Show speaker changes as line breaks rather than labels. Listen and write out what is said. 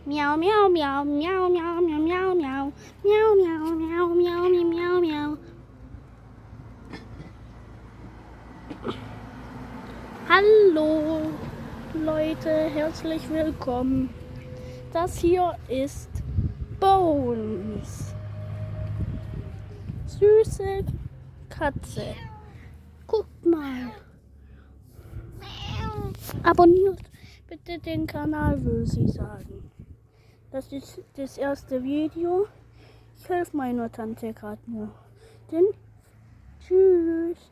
Miau, miau, miau, miau, miau, miau, miau, miau. Miau, miau, miau, miau, miau, miau, miau. Hallo Leute, herzlich willkommen. Das hier ist Bones. Süße Katze. Guckt mal. Abonniert bitte den Kanal, würde sie sagen. Das ist das erste Video. Ich helfe meiner Tante gerade nur. Denn tschüss.